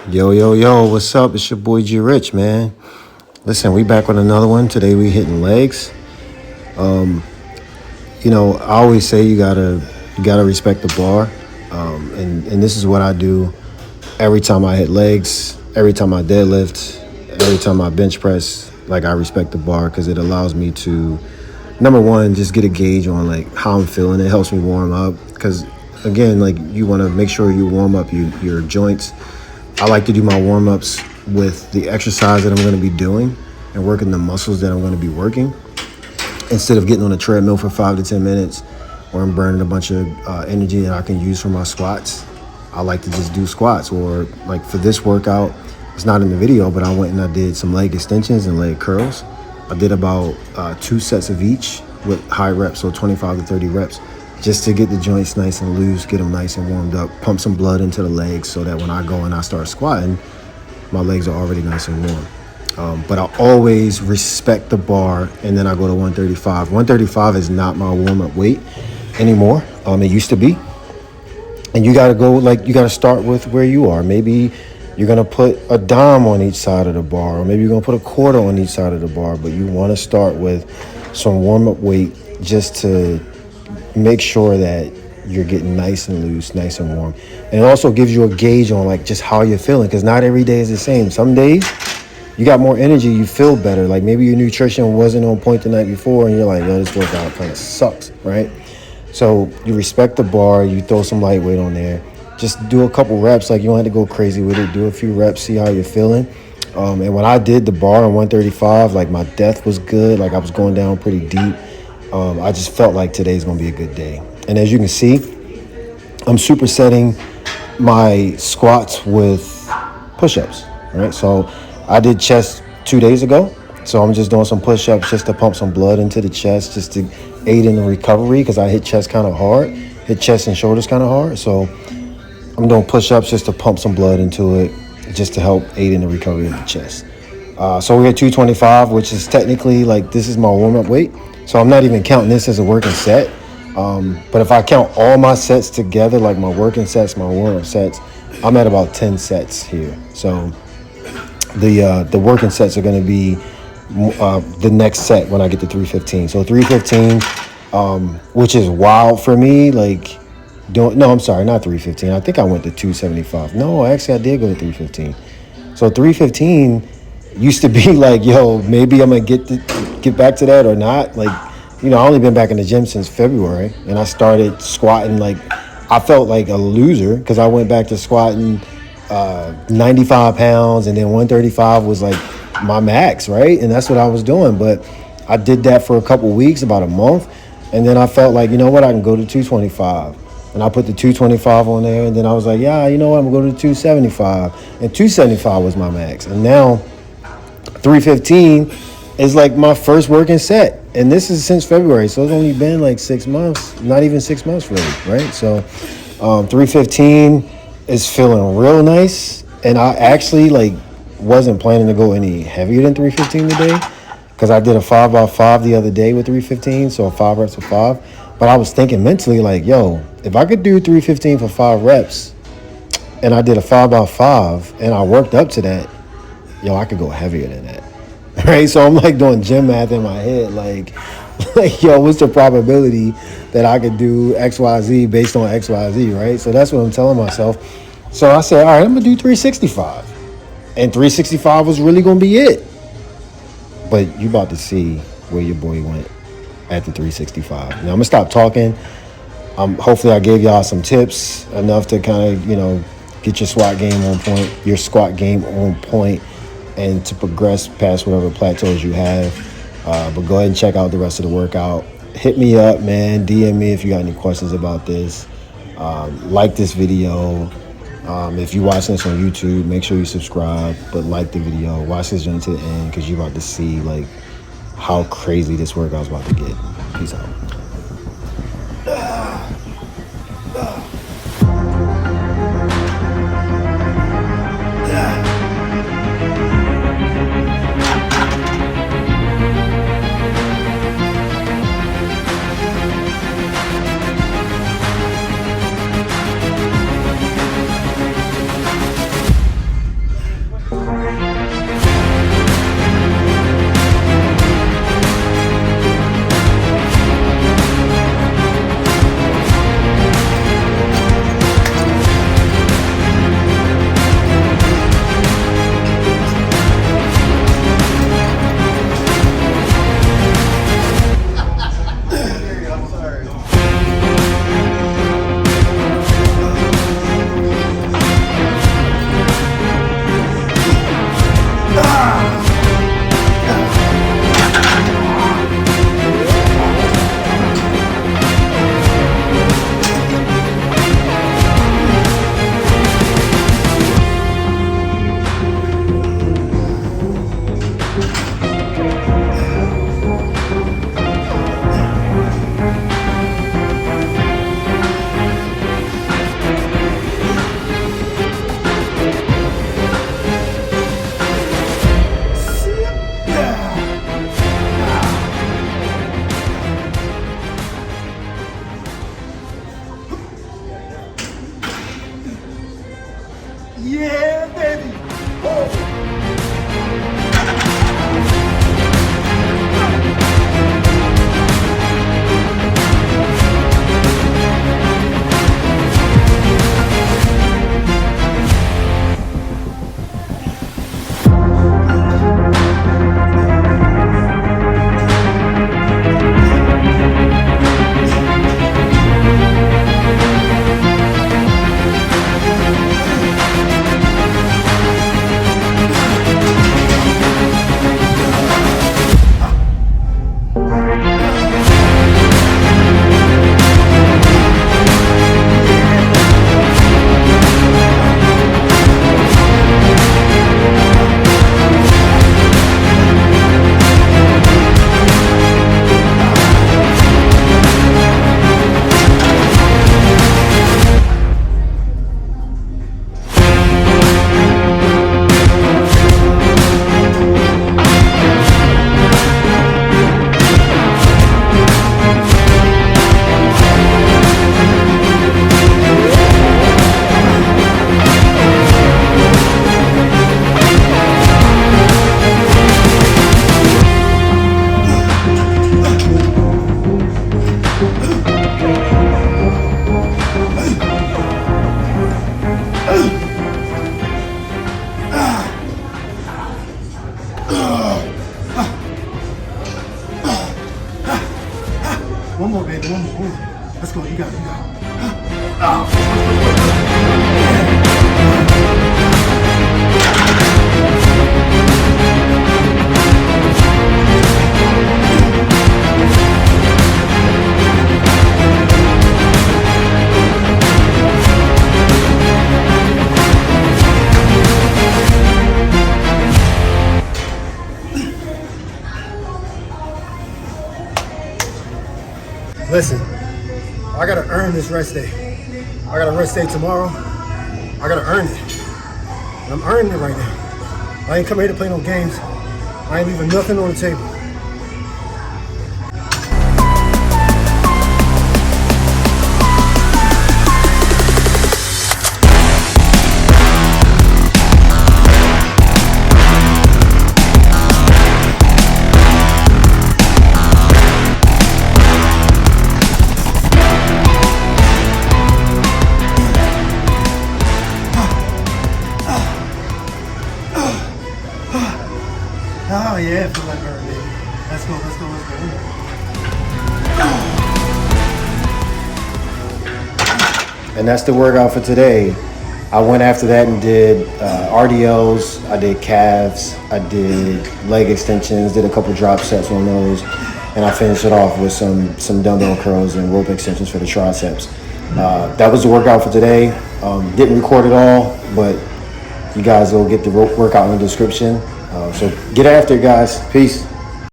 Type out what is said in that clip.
Yo, yo, yo, what's up? It's your boy G Rich, man. Listen, we back with another one. Today we hitting legs. I always say you gotta respect the bar. And this is what I do every time I hit legs, every time I deadlift, every time I bench press. Like, I respect the bar because it allows me to, number one, just get a gauge on like how I'm feeling. It helps me warm up because, again, like, you want to make sure you warm up your joints. I like to do my warm-ups with the exercise that I'm going to be doing and working the muscles that I'm going to be working, instead of getting on a treadmill for 5 to 10 minutes or I'm burning a bunch of energy that I can use for my squats. I like to just do squats, or like for this workout, it's not in the video, but I went and I did some leg extensions and leg curls. I did about 2 sets of each with high reps, so 25 to 30 reps, just to get the joints nice and loose, get them nice and warmed up, pump some blood into the legs so that when I go and I start squatting, my legs are already nice and warm. But I always respect the bar, and then I go to 135. 135 is not my warm-up weight anymore. It used to be. And you got to go, like, you got to start with where you are. Maybe you're going to put a dime on each side of the bar, or maybe you're going to put a quarter on each side of the bar, but you want to start with some warm-up weight just to make sure that you're getting nice and loose, nice and warm. And it also gives you a gauge on like just how you're feeling, because not every day is the same. Some days you got more energy, you feel better. Like maybe your nutrition wasn't on point the night before and you're like, yo, this workout kind of sucks, right? So you respect the bar, you throw some lightweight on there. Just do a couple reps. Like, you don't have to go crazy with it. Do a few reps, see how you're feeling. And when I did the bar on 135, like, my depth was good. Like, I was going down pretty deep. I just felt like today's going to be a good day. And as you can see, I'm supersetting my squats with push-ups, right? So I did chest 2 days ago. So I'm just doing some push-ups just to pump some blood into the chest, just to aid in the recovery, because I hit chest kind of hard, hit chest and shoulders kind of hard. So I'm doing push-ups just to pump some blood into it, just to help aid in the recovery of the chest. So we're at 225, which is technically, like, this is my warm-up weight. So I'm not even counting this as a working set. But if I count all my sets together, like my working sets, my warm-up sets, I'm at about 10 sets here. So the working sets are going to be the next set when I get to 315. So 315, which is wild for me. Like, no, I'm sorry, not 315. I think I went to 275. No, actually, I did go to 315. So 315 used to be like, yo, maybe I'm going to get back to that or not. Like, I only been back in the gym since February, and I started squatting. Like, I felt like a loser because I went back to squatting 95 pounds, and then 135 was like my max, right? And that's what I was doing. But I did that for a couple weeks, about a month, and then I felt like, you know what, I can go to 225. And I put the 225 on there, and then I was like, yeah, you know what, I'm going to go to 275. And 275 was my max. And now 315 is like my first working set. And this is since February, so it's only been like 6 months, not even 6 months really, right? So 315 is feeling real nice. And I actually wasn't planning to go any heavier than 315 today, because I did a 5x5 the other day with 315, so 5 reps with 5. But I was thinking mentally, like, yo, if I could do 315 for 5 reps, and I did a 5x5, and I worked up to that, yo, I could go heavier than that, right? So I'm like doing gym math in my head, like, yo, what's the probability that I could do XYZ based on XYZ, right? So that's what I'm telling myself. So I said, all right, I'm going to do 365. And 365 was really going to be it. But you about to see where your boy went at the 365. Now I'm going to stop talking. Hopefully I gave y'all some tips, enough to kind of, get your squat game on point, and to progress past whatever plateaus you have. But go ahead and check out the rest of the workout. Hit me up, man. DM me if you got any questions about this. Like this video. If you're watching this on YouTube, make sure you subscribe, but like the video. Watch this journey to the end, because you're about to see how crazy this workout's about to get. Peace out. Yeah, baby. Oh. One more, baby, one more. Let's go, you got it, you got it. Listen, I gotta earn this rest day. I got a rest day tomorrow. I gotta earn it. And I'm earning it right now. I ain't come here to play no games. I ain't leaving nothing on the table. Oh yeah, I feel like her, baby. Let's go, let's go, let's go. And that's the workout for today. I went after that and did RDLs, I did calves, I did leg extensions, did a couple drop sets on those, and I finished it off with some dumbbell curls and rope extensions for the triceps. That was the workout for today. Didn't record it all, but you guys will get the workout in the description. So get after it, guys. Peace.